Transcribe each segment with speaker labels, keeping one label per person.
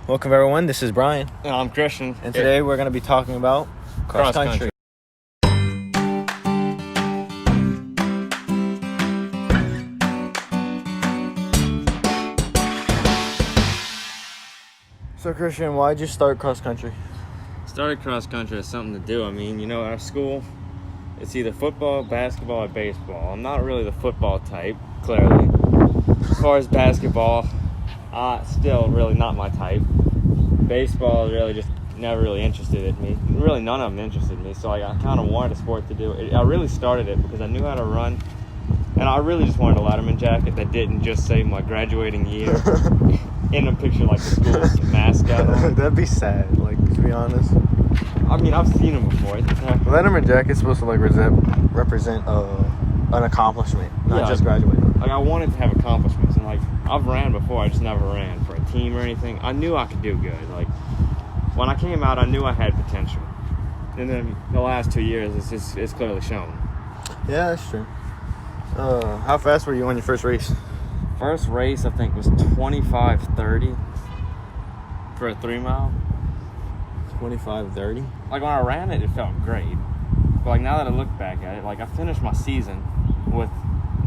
Speaker 1: Welcome everyone, this is Brian.
Speaker 2: And I'm Christian.
Speaker 1: And today we're going to be talking about cross country. So Christian, why'd you start cross country?
Speaker 2: Started cross country as something to do. I mean, you know, our school, it's either football, basketball, or baseball. I'm not really the football type, clearly. As far as basketball, still really not my type. Baseball is really just never really interested in me. Really, none of them interested in me. So I kind of wanted a sport to do. I really started it because I knew how to run, and I really just wanted a Letterman jacket that didn't just say my graduating year in a picture like the school mascot on.
Speaker 1: That'd be sad, like, to be honest.
Speaker 2: I mean, I've seen them before.
Speaker 1: Letterman jacket's supposed to like represent an accomplishment, not just graduating.
Speaker 2: Like, I wanted to have accomplishments, and like I've ran before. I just never ran for a team or anything. I knew I could do good. Like when I came out, I knew I had potential, and then the last 2 years, it's clearly shown.
Speaker 1: Yeah, that's true. How fast were you on your first race?
Speaker 2: First race, I think, was 25:30 for a 3 mile.
Speaker 1: 25:30.
Speaker 2: Like when I ran it, it felt great. But like now that I look back at it, like I finished my season with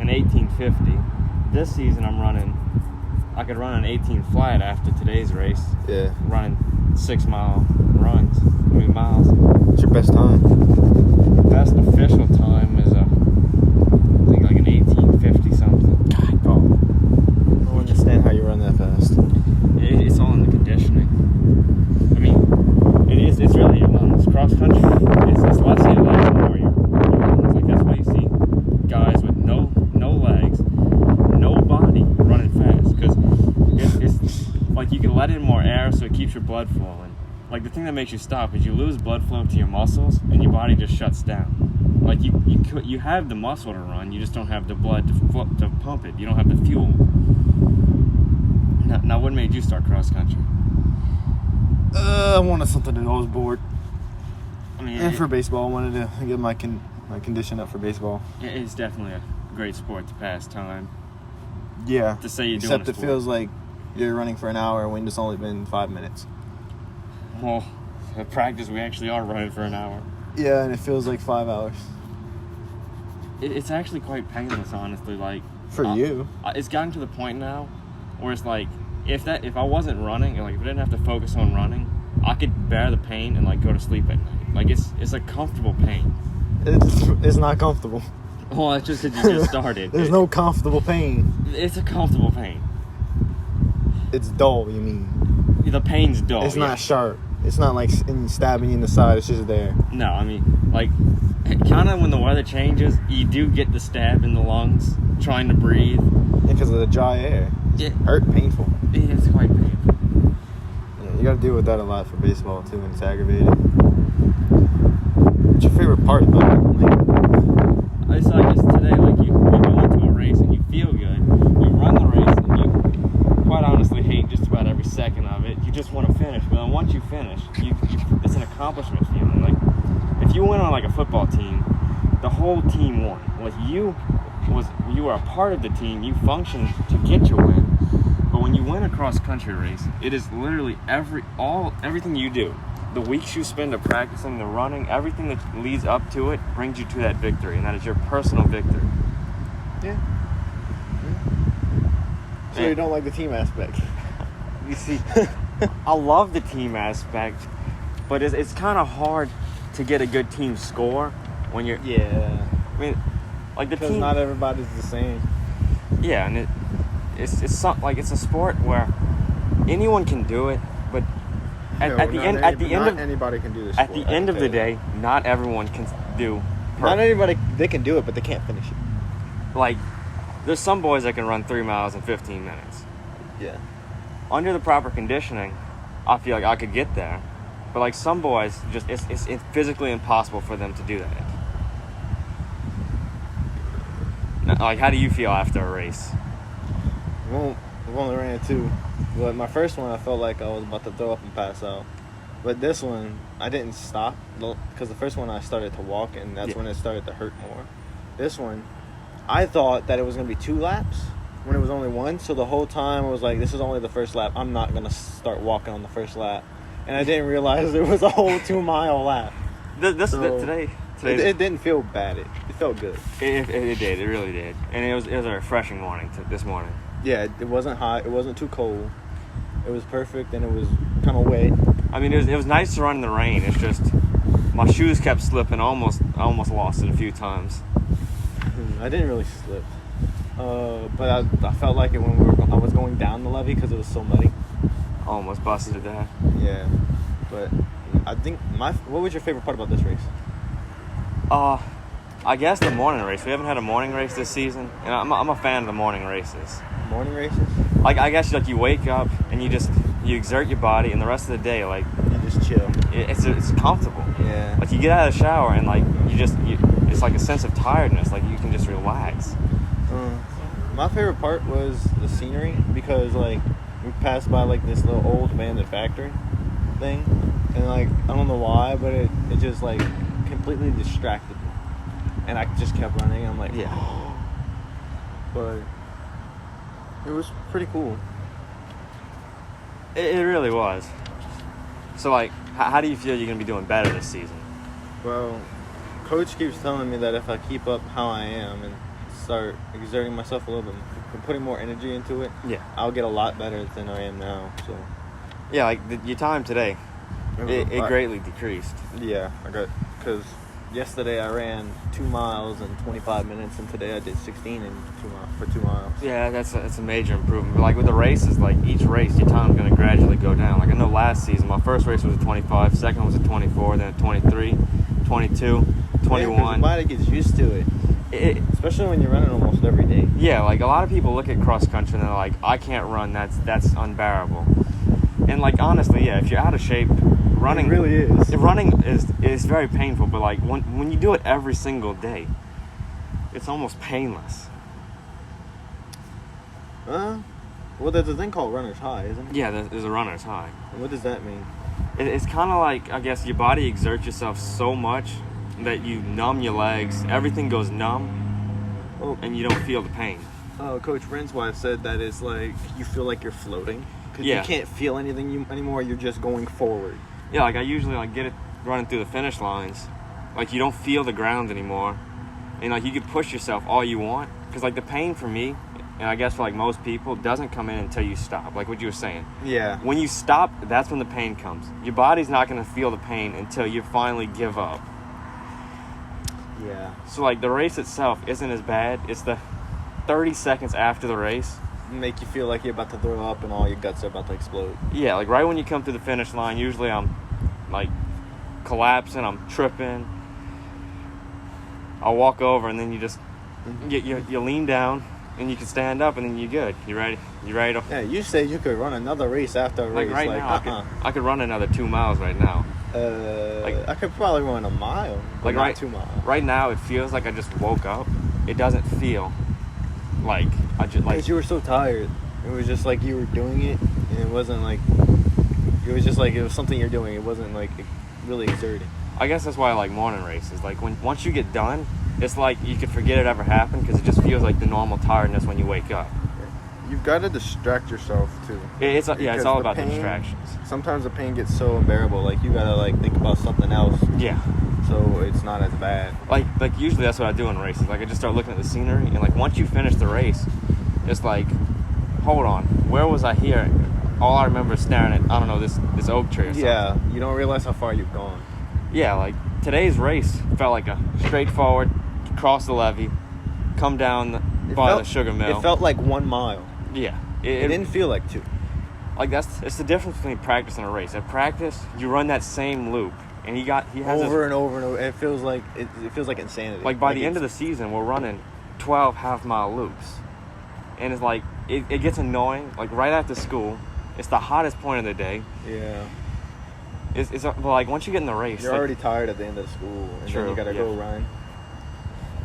Speaker 2: an 18:50. This season I could run an 18 flat after today's race.
Speaker 1: Yeah.
Speaker 2: Running 6 mile runs, miles.
Speaker 1: What's your best time?
Speaker 2: Best official time is I think like an 18:50 something.
Speaker 1: God, bro. I don't understand how you run that fast.
Speaker 2: It's all in the conditioning. I mean, it's really it's cross country. It's less your legs and more your lungs. Like that's why you see guys with no legs, no body running fast, because it's like you can let in more air so it keeps your blood flowing. Like the thing that makes you stop is you lose blood flow to your muscles and your body just shuts down. Like you have the muscle to run, you just don't have the blood to pump it. You don't have the fuel. Now what made you start cross country?
Speaker 1: I wanted something that I was bored.
Speaker 2: I mean,
Speaker 1: and for baseball, I wanted to get my condition up for baseball.
Speaker 2: It's definitely a great sport to pass time.
Speaker 1: Yeah.
Speaker 2: To say you're doing
Speaker 1: Except it feels like you're running for an hour when it's only been 5 minutes.
Speaker 2: Well, at practice we actually are running for an hour.
Speaker 1: Yeah, and it feels like 5 hours.
Speaker 2: It's actually quite painless, honestly. Like
Speaker 1: for you,
Speaker 2: it's gotten to the point now where it's like if I wasn't running, and like if I didn't have to focus on running, I could bear the pain and like go to sleep at night. Like it's a comfortable pain.
Speaker 1: It's not comfortable.
Speaker 2: Well, it's just that you just started.
Speaker 1: There's no comfortable pain.
Speaker 2: It's a comfortable pain.
Speaker 1: It's dull, you mean?
Speaker 2: The pain's dull.
Speaker 1: It's not sharp. It's not like stabbing you in the side. It's just there.
Speaker 2: No, I mean, like, kind of when the weather changes, you do get the stab in the lungs trying to breathe.
Speaker 1: Because of the dry air.
Speaker 2: Yeah.
Speaker 1: Painful.
Speaker 2: Yeah, it's quite painful.
Speaker 1: Yeah, you got to deal with that a lot for baseball, too, when it's aggravated. What's your favorite part about it?
Speaker 2: It's like just today, like you go into a race and you feel good. You run the race and you quite honestly hate just about every second of it. You just want to finish. But then once you finish, it's an accomplishment feeling. Like if you went on like a football team, the whole team won. Like you were a part of the team. You functioned to get your win. But when you win a cross country race, it is literally everything you do. The weeks you spend of practicing, the running, everything that leads up to it brings you to that victory, and that is your personal victory.
Speaker 1: Yeah. So you don't like the team aspect?
Speaker 2: You see, I love the team aspect, but it's kind of hard to get a good team score when you're...
Speaker 1: Yeah.
Speaker 2: I mean, like the team...
Speaker 1: Because not everybody's the same.
Speaker 2: Yeah, and it's a sport where anyone can do it, but... At the end of
Speaker 1: anybody can do this.
Speaker 2: At the end of the day, not everyone can do.
Speaker 1: Not anybody they can do it, but they can't finish it.
Speaker 2: Like, there's some boys that can run 3 miles in 15 minutes.
Speaker 1: Yeah.
Speaker 2: Under the proper conditioning, I feel like I could get there, but like some boys, just it's physically impossible for them to do that. Now, like, how do you feel after a race?
Speaker 1: I've only ran 2. But my first one, I felt like I was about to throw up and pass out. But this one, I didn't stop. Because the first one, I started to walk, and that's when it started to hurt more. This one, I thought that it was going to be 2 laps. when it was only one. So the whole time I was like, this is only the first lap. I'm not gonna start walking on the first lap, and I didn't realize it was a whole 2 mile lap.
Speaker 2: Today
Speaker 1: it didn't feel bad. It felt good.
Speaker 2: It did. It really did. And it was a refreshing morning this morning.
Speaker 1: Yeah, it wasn't hot. It wasn't too cold. It was perfect, and it was kind of wet.
Speaker 2: I mean, it was nice to run in the rain. It's just my shoes kept slipping. I almost lost it a few times.
Speaker 1: I didn't really slip, but I felt like it when I was going down the levee because it was so muddy.
Speaker 2: Almost busted to death.
Speaker 1: Yeah, but I think what was your favorite part about this race?
Speaker 2: I guess the morning race. We haven't had a morning race this season, and I'm a fan of the morning races.
Speaker 1: Morning races?
Speaker 2: Like, I guess like you wake up and you exert your body, and the rest of the day, like,
Speaker 1: you just chill.
Speaker 2: It's comfortable.
Speaker 1: Yeah.
Speaker 2: Like, you get out of the shower and like it's like a sense of tiredness. Like, you can just relax.
Speaker 1: My favorite part was the scenery because like we passed by like this little old abandoned factory thing, and like I don't know why, but it just like completely distracted me, and I just kept running. I'm like,
Speaker 2: yeah.
Speaker 1: But it was pretty cool.
Speaker 2: It really was. So, like, how do you feel you're going to be doing better this season?
Speaker 1: Well, Coach keeps telling me that if I keep up how I am and start exerting myself a little bit, putting more energy into it,
Speaker 2: yeah,
Speaker 1: I'll get a lot better than I am now. So,
Speaker 2: yeah, like your time today, it greatly decreased.
Speaker 1: Yeah, because yesterday I ran 2 miles in 25 minutes, and today I did 16 for 2 miles.
Speaker 2: Yeah, that's a major improvement. But like with the races, like each race, your time's going to gradually go down. Like I know last season, my first race was a 25, second was a 24, then a 23, 22, 21.
Speaker 1: Yeah, your body gets used to it. Especially when you're running almost every day.
Speaker 2: Yeah, like a lot of people look at cross country and they're like, I can't run, that's unbearable. And like honestly, yeah, if you're out of shape, running
Speaker 1: it really is.
Speaker 2: Running is very painful, but like when you do it every single day, it's almost painless.
Speaker 1: Well, there's a thing called runner's high, isn't it?
Speaker 2: Yeah, there's a runner's high.
Speaker 1: What does that mean?
Speaker 2: It's kind of like, I guess, your body exerts yourself so much that you numb your legs. Everything goes numb, and you don't feel the pain.
Speaker 1: Oh, Coach Ren's wife said that it's like you feel like you're floating. Because
Speaker 2: you
Speaker 1: can't feel anything anymore. You're just going forward.
Speaker 2: Yeah, like I usually like get it running through the finish lines. Like you don't feel the ground anymore. And like you can push yourself all you want. Because like the pain for me, and I guess for like most people, doesn't come in until you stop. Like what you were saying.
Speaker 1: Yeah.
Speaker 2: When you stop, that's when the pain comes. Your body's not going to feel the pain until you finally give up.
Speaker 1: Yeah.
Speaker 2: So like the race itself isn't as bad. It's the 30 seconds after the race.
Speaker 1: Make you feel like you're about to throw up and all your guts are about to explode.
Speaker 2: Yeah, like right when you come through the finish line, usually I'm like collapsing, I'm tripping. I'll walk over and then you just you lean down and you can stand up and then you're good. You ready to...
Speaker 1: Yeah, you said you could run another race after a race.
Speaker 2: Like right now, I could run another 2 miles right now.
Speaker 1: I could probably run a mile, but not 2 miles.
Speaker 2: Right now, it feels like I just woke up. It doesn't feel like I just like...
Speaker 1: Because you were so tired. It was just like you were doing it, and it wasn't like... It was just like it was something you're doing. It wasn't like really exerting.
Speaker 2: I guess that's why I like morning races. Like once you get done, it's like you could forget it ever happened because it just feels like the normal tiredness when you wake up.
Speaker 1: You've got to distract yourself too.
Speaker 2: It's all about the distractions.
Speaker 1: Sometimes the pain gets so unbearable, like you gotta like think about something else.
Speaker 2: Yeah.
Speaker 1: So it's not as bad.
Speaker 2: Like usually that's what I do in races. Like I just start looking at the scenery, and like once you finish the race, it's like, hold on, where was I here? All I remember is staring at, I don't know, this oak tree or something.
Speaker 1: Yeah, you don't realize how far you've gone.
Speaker 2: Yeah, like today's race felt like a straightforward, cross the levee, come down by the sugar mill.
Speaker 1: It felt like 1 mile.
Speaker 2: Yeah.
Speaker 1: It didn't feel like 2.
Speaker 2: Like it's the difference between practice and a race. At practice, you run that same loop, and he has
Speaker 1: over and over and over. It feels like insanity.
Speaker 2: Like by the end of the season, we're running 12 half-mile loops, and it's like it gets annoying. Like right after school, it's the hottest point of the day.
Speaker 1: Yeah.
Speaker 2: It's like once you get in the race,
Speaker 1: you're already tired at the end of school, and then you gotta go run.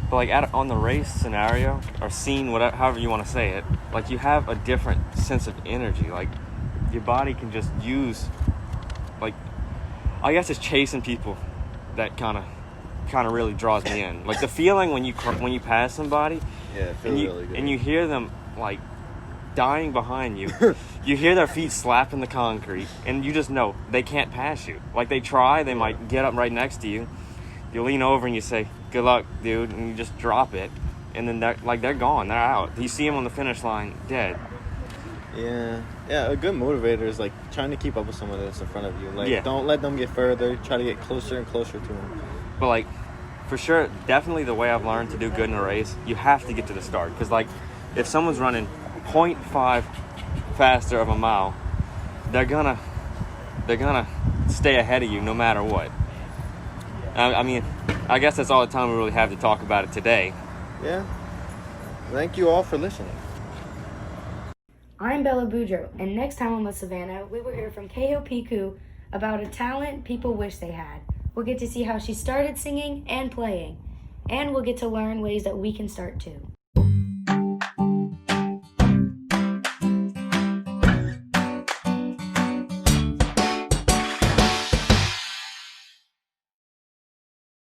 Speaker 2: But like on the race scenario or scene, whatever, however you want to say it, like you have a different sense of energy. Like your body can just use, like, I guess it's chasing people that kind of really draws me in. Like the feeling when you pass somebody,
Speaker 1: yeah, it feels really good,
Speaker 2: and you hear them like dying behind you. You hear their feet slapping the concrete, and you just know they can't pass you. Like, they try, they might get up right next to you. You lean over and you say, "Good luck, dude," and you just drop it, and then they're gone, they're out. You see them on the finish line, dead.
Speaker 1: Yeah, a good motivator is like trying to keep up with someone that's in front of you. Like,
Speaker 2: Yeah.
Speaker 1: don't let them get further. Try to get closer and closer to them.
Speaker 2: But, like, for sure, definitely the way I've learned to do good in a race, you have to get to the start. Because, like, if someone's running 0.5 faster of a mile, they're gonna stay ahead of you no matter what. I mean, I guess that's all the time we really have to talk about it today.
Speaker 1: Yeah. Thank you all for listening.
Speaker 3: I'm Bella Boudreaux, and next time on the Savanna, we will hear from Picou about a talent people wish they had. We'll get to see how she started singing and playing, and we'll get to learn ways that we can start too.